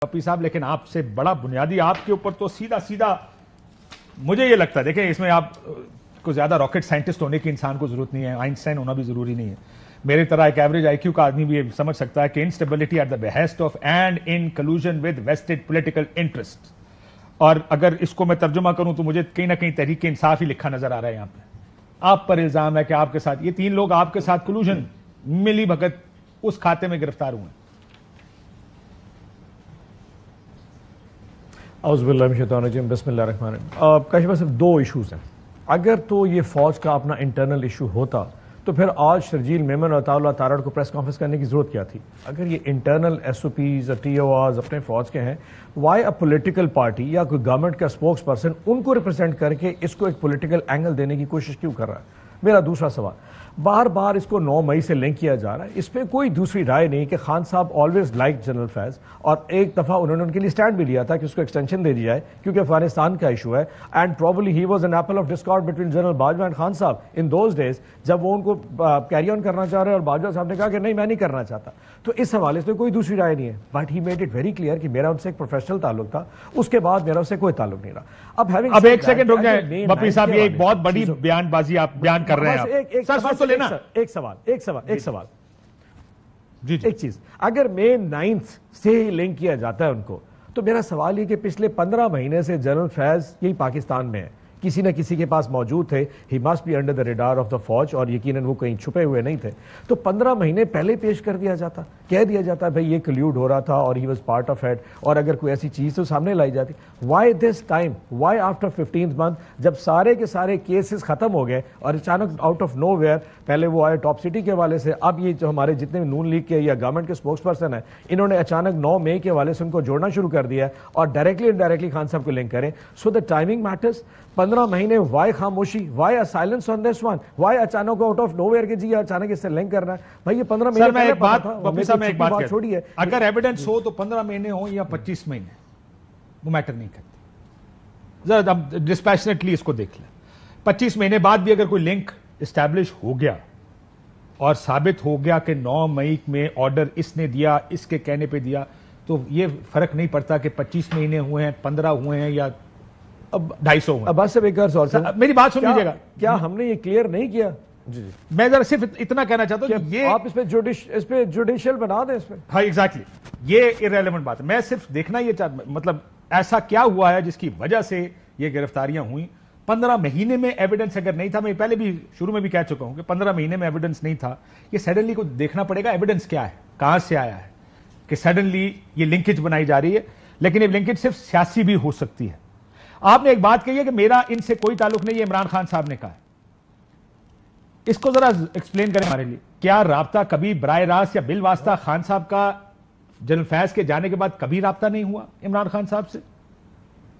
پپی صاحب، لیکن آپ سے بڑا بنیادی، آپ کے اوپر تو سیدھا سیدھا مجھے یہ لگتا ہے، دیکھیں اس میں آپ کو زیادہ راکٹ سائنٹسٹ ہونے کی انسان کو ضرورت نہیں ہے، آئنسٹائن ہونا بھی ضروری نہیں ہے، میرے طرح ایک ایوریج آئی کیو کا آدمی بھی سمجھ سکتا ہے کہ instability at the behest of and inclusion with vested political interest. اور اگر اس کو میں ترجمہ کروں تو مجھے کہیں نہ کہیں تحریک انصاف ہی لکھا نظر آ رہا ہے یہاں پہ. آپ پر الزام ہے کہ آپ کے ساتھ یہ 3 لوگ آپ کے ساتھ کلوژن ملی بھگت اس کھاتے میں گرفتار ہوئے ہیں. اعوذ باللہ من الشیطان الرجیم، بسم اللہ الرحمن الرحیم. کاشف صرف 2 ایشوز ہیں. اگر تو یہ فوج کا اپنا انٹرنل ایشو ہوتا تو پھر آج شرجیل میمن اور عطاء اللہ تارڑ کو پریس کانفرنس کرنے کی ضرورت کیا تھی؟ اگر یہ انٹرنل ایس او پیز اور ٹی او آرز اپنے فوج کے ہیں، وائی اے پولیٹیکل پارٹی یا کوئی گورنمنٹ کا اسپوکس پرسن ان کو ریپرزینٹ کر کے اس کو ایک پولیٹیکل اینگل دینے کی کوشش کیوں کر رہا ہے؟ میرا دوسرا سوال، بار بار اس کو 9 مئی سے لنک کیا جا رہا ہے، اس پہ کوئی دوسری رائے نہیں کہ خان صاحب آلویز لائک جنرل فیض، اور ایک دفعہ انہوں نے ان کے لیے سٹینڈ بھی لیا تھا کہ اس کو ایکسٹینشن دے دی جائے کیونکہ افغانستان کا ایشو ہے. And probably he was an apple of discard between general Bajwa and Khan صاحب ان دوز ڈیز، جب وہ ان کو کیری آن کرنا چاہ رہے اور باجوہ صاحب نے کہا کہ نہیں میں نہیں کرنا چاہتا. تو اس حوالے سے کوئی دوسری رائے نہیں ہے، but he made it very clear کہ میرا ان سے ایک پروفیشنل تعلق تھا، اس کے بعد میرا ان سے کوئی تعلق نہیں رہا. اب ایک سیکنڈ رک جائیں بپی صاحب، یہ ایک بہت بڑی بیان بازی آپ بیان کر رہے ہیں. ایک سوال جی ایک چیز، اگر مئی 9 سے ہی لنک کیا جاتا ہے ان کو، تو میرا سوال یہ کہ پچھلے 15 مہینے سے جنرل فیض یہی پاکستان میں ہے، کسی نہ کسی کے پاس موجود تھے. He must be under the radar of the فوج، اور یقیناً وہ کہیں چھپے ہوئے نہیں تھے. تو 15 مہینے پہلے پیش کر دیا جاتا، کہہ دیا جاتا بھائی یہ کلیوڈ ہو رہا تھا اور he was part of it, اور اگر کوئی ایسی چیز تو سامنے لائی جاتی. Why this time, why after 15th month، جب سارے کے سارے کیسز ختم ہو گئے اور اچانک آؤٹ آف نو ویئر، پہلے وہ آئے ٹاپ سٹی کے حوالے سے، اب یہ جو ہمارے جتنے بھی نون لیگ کے یا گورنمنٹ کے اسپوکس پرسن ہیں، انہوں نے اچانک 9 مئی کے حوالے سے ان کو جوڑنا شروع کر دیا اور ڈائریکٹلی انڈائریکٹلی خان صاحب کو لنک کریں. سو دا ٹائمنگ میٹرز. 15 مہینے وائی خاموشی، why silence on this one, why اچانک آؤٹ آف نو ویئر کے جی اچانک اس سے لنک کرنا ہے؟ بھائی یہ 15 مہینے میں ایک بات چھوڑی ہے، اگر ایویڈنس ہو تو 15 مہینے ہوں یا 25 مہینے وہ میٹر نہیں کرتے. ذرا ڈسپیشنیٹلی اس کو دیکھ لیں. 25 مہینے بعد بھی اگر کوئی لنک اسٹیبلش ہو گیا اور ثابت ہو گیا کہ 9 مئی میں آرڈر اس نے دیا، اس کے کہنے پہ دیا، تو یہ فرق نہیں پڑتا کہ 25 مہینے ہوئے ہیں، 15 ہوئے ہیں یا اب 250 ہوئے. عباس صاحب ایک اور سوال، میری بات سن لیجیے گا. کیا ہم نے یہ کلیئر نہیں کیا؟ جی میں ذرا صرف اتنا کہنا چاہتا ہوں کہ یہ آپ اس پہ جوڈیشل بنا دیں اس پہ. ہاں ایگزیکٹلی، یہ ارریلیونٹ بات ہے. میں صرف دیکھنا یہ مطلب ایسا کیا ہوا ہے جس کی وجہ سے یہ گرفتاریاں ہوئیں. 15 مہینے میں ایویڈنس اگر نہیں تھا، میں پہلے بھی شروع میں بھی کہہ چکا ہوں کہ 15 مہینے میں ایویڈنس نہیں تھا، یہ سڈنلی کو دیکھنا پڑے گا ایویڈنس کیا ہے، کہاں سے آیا ہے کہ سڈنلی یہ لنکیج بنائی جا رہی ہے. لیکن یہ لنکیج صرف سیاسی بھی ہو سکتی ہے. آپ نے ایک بات کہی ہے کہ میرا ان سے کوئی تعلق نہیں، یہ عمران خان صاحب نے کہا ہے. اس کو ذرا ایکسپلین کریں ہمارے لیے. کیا رابطہ کبھی براہ راست یا بالواسطہ خان صاحب کا جنرل فیض کے جانے کے بعد کبھی رابطہ نہیں ہوا عمران خان صاحب سے؟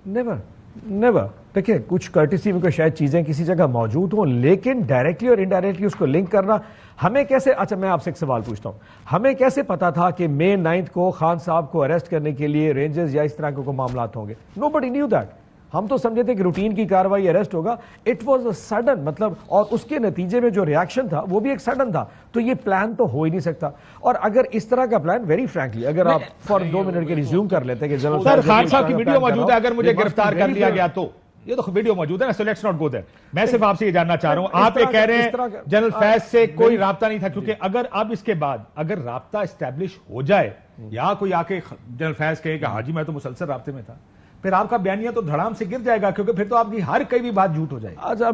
نیور. دیکھیں کچھ کرٹیسی میں کوئی شاید چیزیں کسی جگہ موجود ہوں، لیکن ڈائریکٹلی اور انڈائریکٹلی اس کو لنک کرنا ہمیں کیسے؟ اچھا میں آپ سے ایک سوال پوچھتا ہوں، ہمیں کیسے پتا تھا کہ مئی 9 کو خان صاحب کو اریسٹ کرنے کے لیے رینجرز یا اس طرح کے کوئی معاملات ہوں گے؟ Nobody new that. ہم تو سمجھے تھے کہ روٹین کی کاروائی اریسٹ ہوگا. اٹ واز اے سڈن، مطلب، اور اس کے نتیجے میں جو ریاکشن تھا وہ بھی ایک سڈن تھا. تو یہ پلان تو ہو ہی نہیں سکتا. اور اگر اس طرح کا پلان، ویری فرینکلی اگر آپ فار 2 منٹ کے ریزیوم کر لیتے کہ جنرل خان صاحب کی ویڈیو موجود ہے، اگر مجھے گرفتار کر لیا گیا تو یہ تو ویڈیو موجود ہے نا، سو لیٹس ناٹ گو دیر. میں صرف آپ سے یہ جاننا چاہ رہا ہوں، آپ یہ کہہ رہے ہیں جنرل فیض سے کوئی رابطہ نہیں تھا، کیونکہ اگر اب اس کے بعد اگر رابطہ اسٹیبلش ہو جائے یا کوئی آ کے جنرل فیض کہے کہ ہاں جی میں تو مسلسل رابطے میں تھا، پھر آپ کا بیانیہ تو دھڑام سے گر جائے گا، کیونکہ پھر تو آپ کی ہر کوئی بھی بات جھوٹ ہو جائے گی. اچھا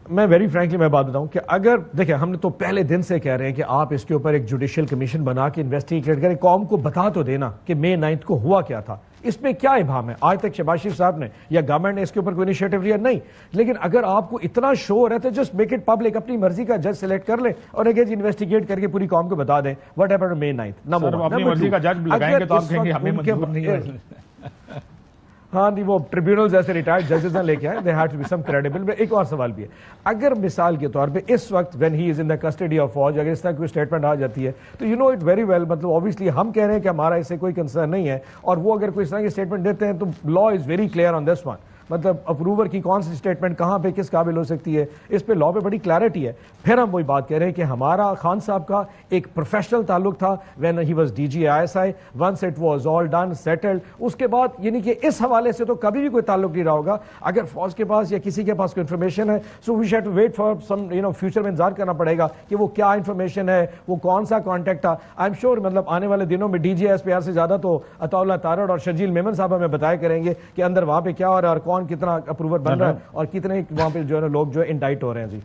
میں ویری فرینکلی میں بات بتاؤں کہ اگر دیکھیں ہم نے تو پہلے دن سے کہہ رہے ہیں کہ آپ اس کے اوپر ایک جوڈیشل کمیشن بنا کے انویسٹیگیٹ کریں، قوم کو بتا تو دینا کہ مئی 9 کو ہوا کیا تھا. اس میں کیا ابہام ہے؟ آج تک شہباز شریف صاحب نے یا گورنمنٹ نے اس کے اوپر کوئی انیشیٹو لیا نہیں. لیکن اگر آپ کو اتنا شور ہے تو جسٹ میک اٹ پبلک، اپنی مرضی کا جج سلیکٹ کر لیں اور انویسٹیگیٹ کر کے پوری قوم کو بتا دیں واٹ ہیپنڈ مئی 9. اپنی مرضی کا جج لگائیں گے تو آپ کہیں گے ہمیں منظور نہیں ہے. ہاں نہیں، وہ ٹریبیونلز ایسے ریٹائرڈ ججز نہ لے کے آئے، they have to be some credible. ایک اور سوال بھی ہے، اگر مثال کے طور پہ اس وقت when he is in the custody of فوج، اگر اس طرح کوئی اسٹیٹمنٹ آ جاتی ہے تو you know it very well, مطلب اوبیسلی ہم کہہ رہے ہیں کہ ہمارا اس سے کوئی کنسرن نہیں ہے، اور وہ اگر کوئی اس طرح کی اسٹیٹمنٹ دیتے ہیں تو law is very clear on this one. مطلب اپروور کی کون سی اسٹیٹمنٹ کہاں پہ کس قابل ہو سکتی ہے، اس پہ لا پہ بڑی کلیئرٹی ہے. پھر ہم وہی بات کہہ رہے ہیں کہ ہمارا خان صاحب کا ایک پروفیشنل تعلق تھا when he was DG/ISI، once it was all done settled. اس کے بعد یعنی کہ اس حوالے سے تو کبھی بھی کوئی تعلق نہیں رہا ہوگا. اگر فوج کے پاس یا کسی کے پاس کوئی انفارمیشن ہے، so we have to wait for some future میں انتظار کرنا پڑے گا کہ وہ کیا انفارمیشن ہے، وہ کون سا کانٹیکٹ تھا. آئی ایم شیور مطلب آنے والے دنوں میں DG/SPR سے زیادہ تو عطا اللہ تارڑ اور شرجیل میمن صاحب ہمیں بتایا کریں گے کہ اندر وہاں پہ کیا ہو رہا ہے اور کون کتنا اپروور بن رہا ہے اور کتنے وہاں پہ جو ہے لوگ جو انڈائٹ ہو رہے ہیں. جی